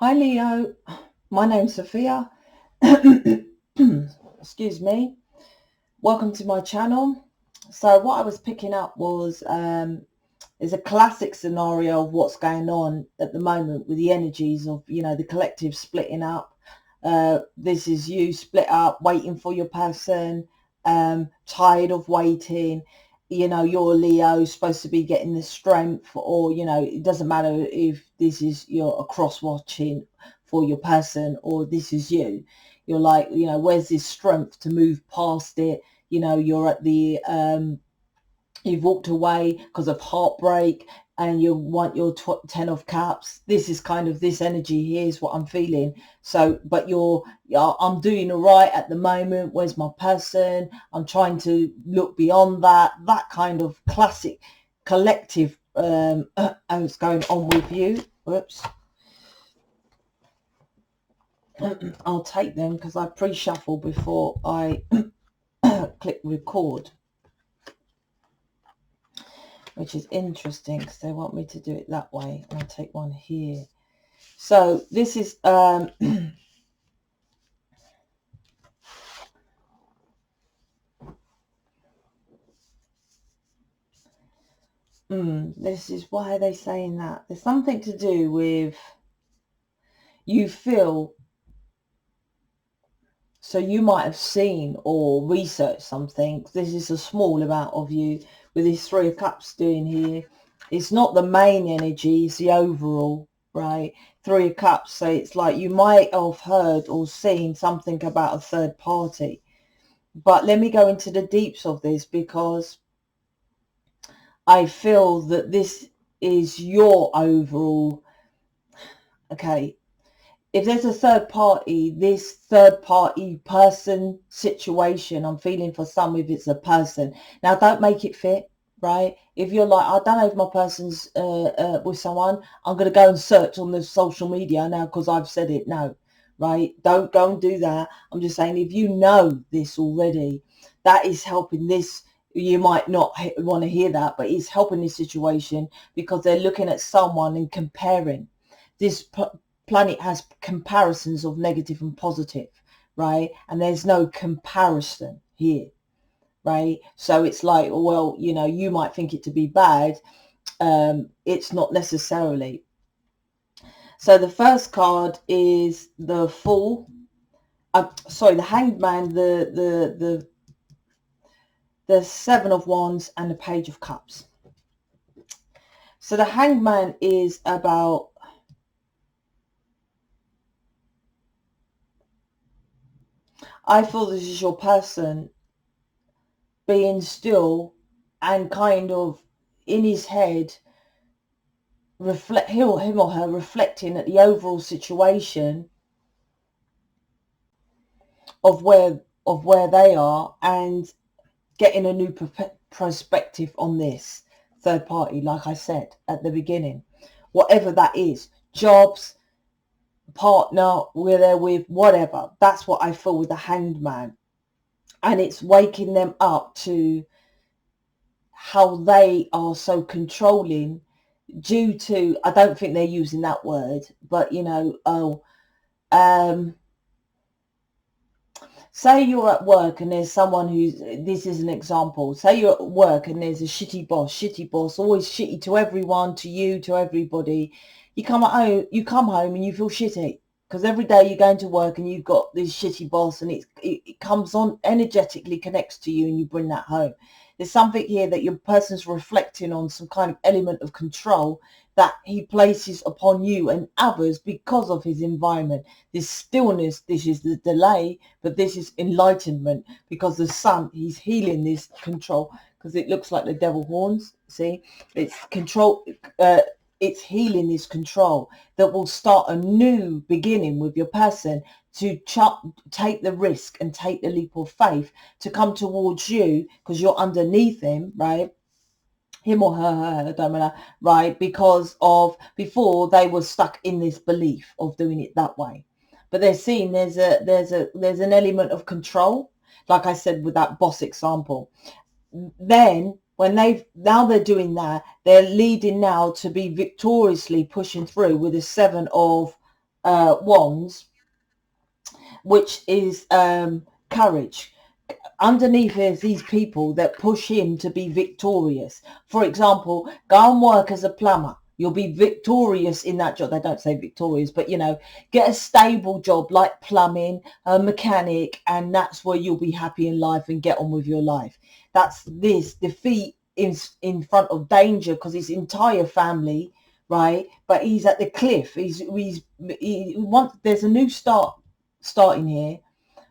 Hi Leo, my name's Sophia. Excuse me. Welcome to my channel. So what I was picking up was is a classic scenario of what's going on at the moment with the energies of, the collective splitting up. This is you split up, waiting for your person, tired of waiting. You're Leo, supposed to be getting the strength, or, it doesn't matter if this is you're cross watching for your person or this is you. You're like, where's this strength to move past it? You're at the you've walked away because of heartbreak and you want your 10 of cups. This is kind of this energy. Here's what I'm feeling. So, but I'm doing all right at the moment. Where's my person? I'm trying to look beyond that kind of classic collective what's going on with you. Whoops. I'll take them because I pre-shuffle before I click record, which is interesting because they want me to do it that way. I'll take one here. So this is this is why are they saying that? There's something to do with you feel. So you might have seen or researched something. This is a small amount of you with this 3 of Cups doing here. It's not the main energy, it's the overall, right? 3 of Cups. So it's like you might have heard or seen something about a third party. But let me go into the deeps of this because I feel that this is your overall. Okay. If there's a third party, this third party person situation, I'm feeling for some if it's a person. Now, don't make it fit, right? If you're like, I don't know if my person's with someone, I'm going to go and search on the social media now because I've said it. No, right? Don't go and do that. I'm just saying if you know this already, that is helping this. You might not want to hear that, but it's helping this situation because they're looking at someone and comparing. This planet has comparisons of negative and positive, right? And there's no comparison here, right? So it's like, well, you might think it to be bad. It's not necessarily. So the first card is the Fool. Sorry, the Hanged Man, the 7 of Wands and the Page of Cups. So the Hanged Man is about I feel this is your person being still and kind of in his head him or her reflecting at the overall situation of where they are and getting a new perspective on this third party, like I said at the beginning, whatever that is, jobs, partner, where they're with, whatever. That's what I feel with the Hanged Man. And it's waking them up to how they are so controlling due to, I don't think they're using that word, but say you're at work and there's someone this is an example, say you're at work and there's a shitty boss, always shitty to everyone, to you, to everybody. You come home and you feel shitty because every day you're going to work and you've got this shitty boss and it comes on energetically, connects to you, and you bring that home. There's something here that your person's reflecting on, some kind of element of control that he places upon you and others because of his environment. This stillness, this is the delay, but this is enlightenment because the sun, he's healing this control, because it looks like the devil horns. See, it's control. It's healing this control that will start a new beginning with your person to take the risk and take the leap of faith to come towards you because you're underneath him, right? Him or her, don't matter, right? Because of before they were stuck in this belief of doing it that way. But they're seeing there's an element of control, like I said with that boss example. Then when they're doing that, they're leading now to be victoriously pushing through with a 7 of Wands, which is courage. Underneath is these people that push him to be victorious. For example, go and work as a plumber. You'll be victorious in that job. They don't say victorious, but you know, get a stable job like plumbing, a mechanic, and that's where you'll be happy in life and get on with your life. That's this defeat in front of danger, because his entire family, right? But he's at the cliff. He wants, there's a new starting here,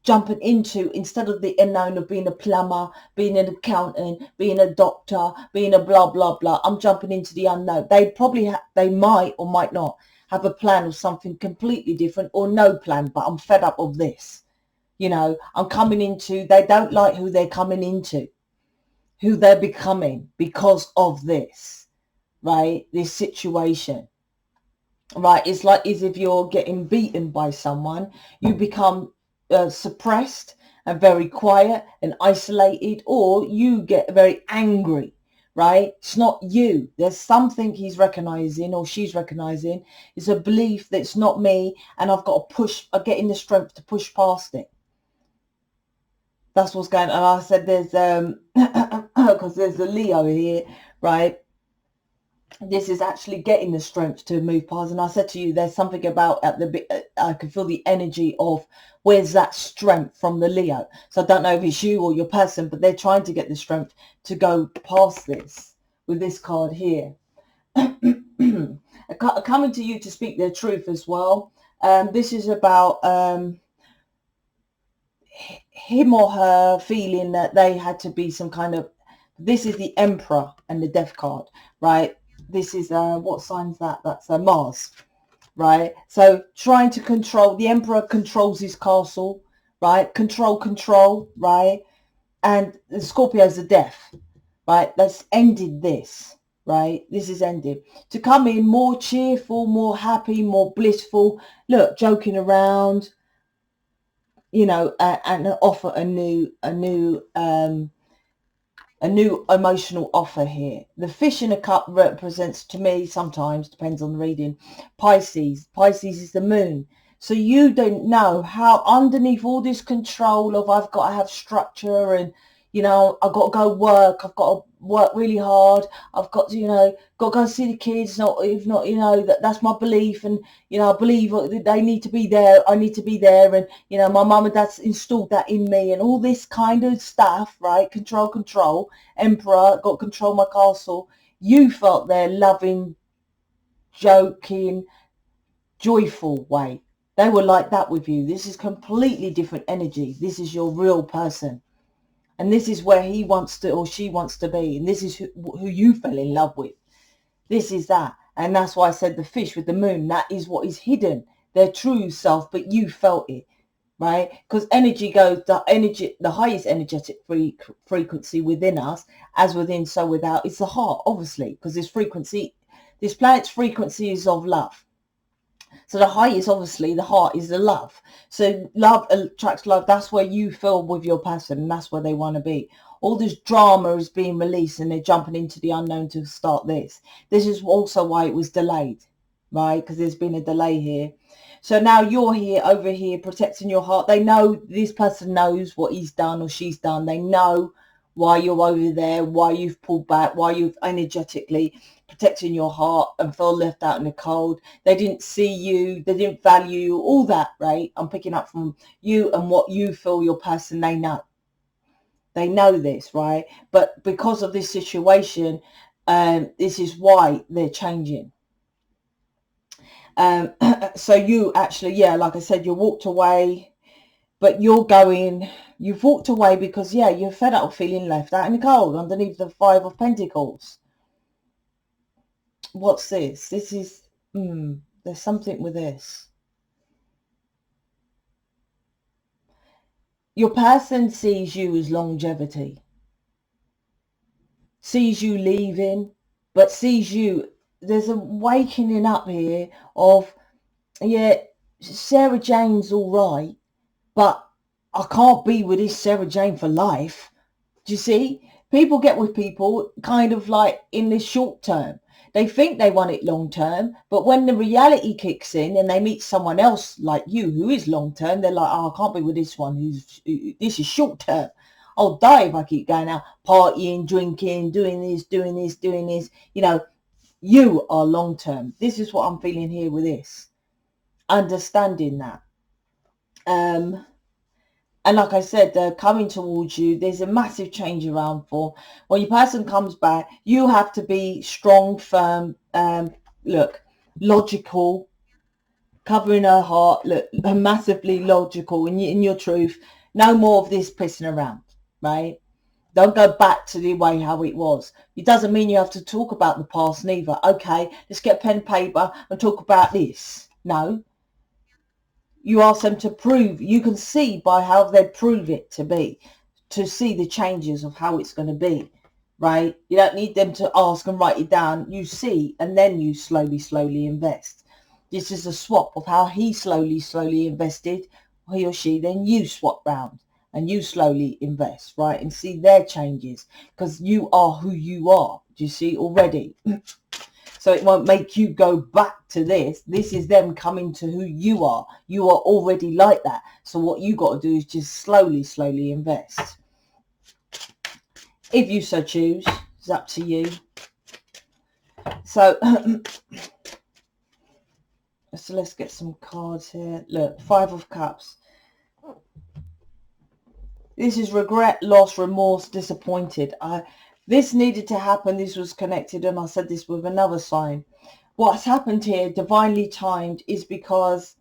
jumping into, instead of the unknown of being a plumber, being an accountant, being a doctor, being a blah blah blah, I'm jumping into the unknown. They probably they might or might not have a plan of something completely different, or no plan, but I'm fed up of this. You know, I'm coming into, they don't like who they're coming into, who they're becoming because of this, right? This situation, right? It's like as if you're getting beaten by someone, you become suppressed and very quiet and isolated, or you get very angry, right? It's not you. There's something he's recognizing, or she's recognizing. It's a belief that it's not me, and I've got to push, I'm getting the strength to push past it. That's what's going on. And I said there's because there's a Leo here, right? This is actually getting the strength to move past. And I said to you, there's something about at the I can feel the energy of where's that strength from the Leo. So I don't know if it's you or your person, but they're trying to get the strength to go past this with this card here. Coming to you to speak their truth as well. This is about him or her feeling that they had to be some kind of, this is the Emperor and the Death card, right? This is what sign's that? That's Mars, right? So trying to control, the Emperor controls his castle, right? Control, right? And the Scorpio's the Death, right? That's ended this, right? This is ended. To come in more cheerful, more happy, more blissful, look, joking around, you know, and offer a new emotional offer here. The fish in a cup represents, to me, sometimes, depends on the reading, Pisces. Pisces is the moon. So you don't know how underneath all this control of I've got to have structure, and, you know, I've got to go work, I've got to work really hard, I've got to, you know, got to go see the kids, not, if not, you know, that's my belief, and, you know, I believe they need to be there, I need to be there, and, you know, my mum and dad's installed that in me, and all this kind of stuff, right? Control, Emperor, got to control my castle. You felt their loving, joking, joyful way. They were like that with you. This is completely different energy. This is your real person. And this is where he wants to, or she wants to be. And this is who you fell in love with. This is that. And that's why I said the fish with the moon. That is what is hidden. Their true self, but you felt it, right? Because energy goes, the highest energetic frequency within us, as within, so without, it's the heart, obviously. Because this frequency, this planet's frequency is of love. So the highest, obviously, the heart is the love. So love attracts love. That's where you feel with your person, and that's where they want to be. All this drama is being released, and they're jumping into the unknown to start this. This is also why it was delayed, right? Because there's been a delay here. So now you're here, over here, protecting your heart. They know, this person knows what he's done or she's done. They know why you're over there, why you've pulled back, why you've energetically protecting your heart and feel left out in the cold. They didn't see you, they didn't value you, all that, right? I'm picking up from you and what you feel your person, they know. They know this, right? But because of this situation, this is why they're changing. So you actually, yeah, like I said, you walked away, but you've walked away because, yeah, you're fed up of feeling left out in the cold underneath the Five of Pentacles. What's this? This is, there's something with this. Your person sees you as longevity, sees you leaving, but sees you, there's a wakening up here of, yeah, Sarah Jane's all right, but I can't be with this Sarah Jane for life. Do you see? People get with people kind of like in the short term. They think they want it long term, but when the reality kicks in and they meet someone else like you who is long term, they're like, oh, I can't be with this one this is short term. I'll die if I keep going out partying, drinking, doing this. You know, you are long term. This is what I'm feeling here with this. Understanding that. And like I said, they're coming towards you. There's a massive change around for. When your person comes back, you have to be strong, firm, look, logical, covering her heart, look, massively logical in your truth. No more of this pissing around, right? Don't go back to the way how it was. It doesn't mean you have to talk about the past neither. Okay, let's get pen and paper and talk about this. No. You ask them to prove, you can see by how they prove it to be, to see the changes of how it's going to be, right? You don't need them to ask and write it down. You see, and then you slowly invest. This is a swap of how he slowly invested, he or she, then you swap round and you slowly invest, right? And see their changes, because you are who you are. Do you see already? So it won't make you go back to this. This is them coming to who you are. You are already like that. So what you got to do is just slowly invest. If you so choose, it's up to you. So, so let's get some cards here. Look, 5 of Cups. This is regret, loss, remorse, disappointed. This needed to happen. This was connected, and I said this with another sign. What's happened here, divinely timed, is because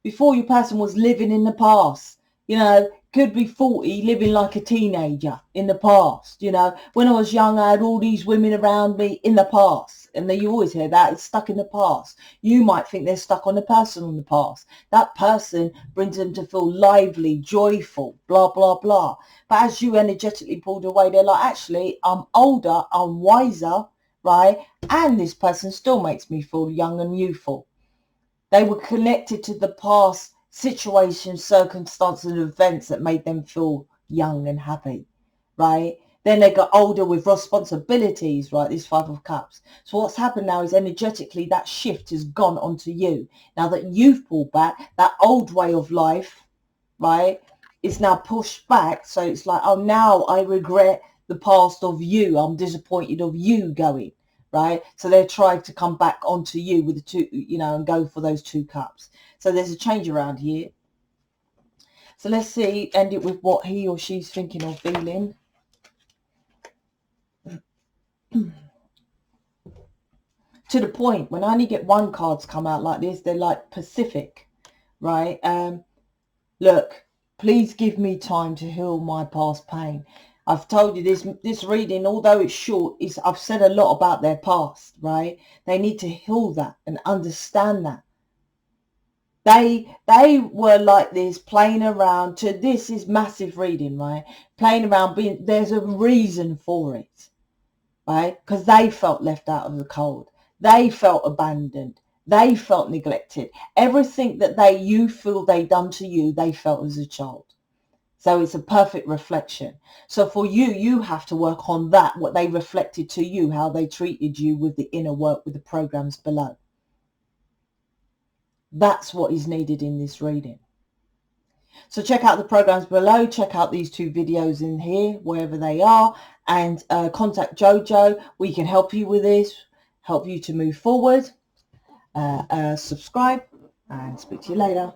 before your person was living in the past. You know, could be 40, living like a teenager in the past. You know, when I was young, I had all these women around me in the past. And then you always hear that, it's stuck in the past. You might think they're stuck on the person in the past. That person brings them to feel lively, joyful, blah, blah, blah. But as you energetically pulled away, they're like, actually, I'm older, I'm wiser, right? And this person still makes me feel young and youthful. They were connected to the past situations, circumstances, and events that made them feel young and happy, right? Then they got older with responsibilities, right? This 5 of Cups. So what's happened now is energetically that shift has gone onto you. Now that you've pulled back, that old way of life, right, is now pushed back. So it's like, oh, now I regret the past of you. I'm disappointed of you going. Right, so they're trying to come back onto you with the 2, you know, and go for those 2 cups. So there's a change around here. So let's see, end it with what he or she's thinking or feeling. To the point, when I only get 1 card's come out like this, they're like Pacific, right? Look, please give me time to heal my past pain. I've told you this reading, although it's short, I've said a lot about their past, right? They need to heal that and understand that. They were like this, playing around. To this is massive reading, right? Playing around, there's a reason for it, right? Because they felt left out of the cold. They felt abandoned. They felt neglected. Everything that you feel they done to you, they felt as a child. So it's a perfect reflection. So for you, you have to work on that, what they reflected to you, how they treated you with the inner work, with the programs below. That's what is needed in this reading. So check out the programs below. Check out these 2 videos in here, wherever they are. And contact Jojo. We can help you with this, help you to move forward. Subscribe and speak to you later.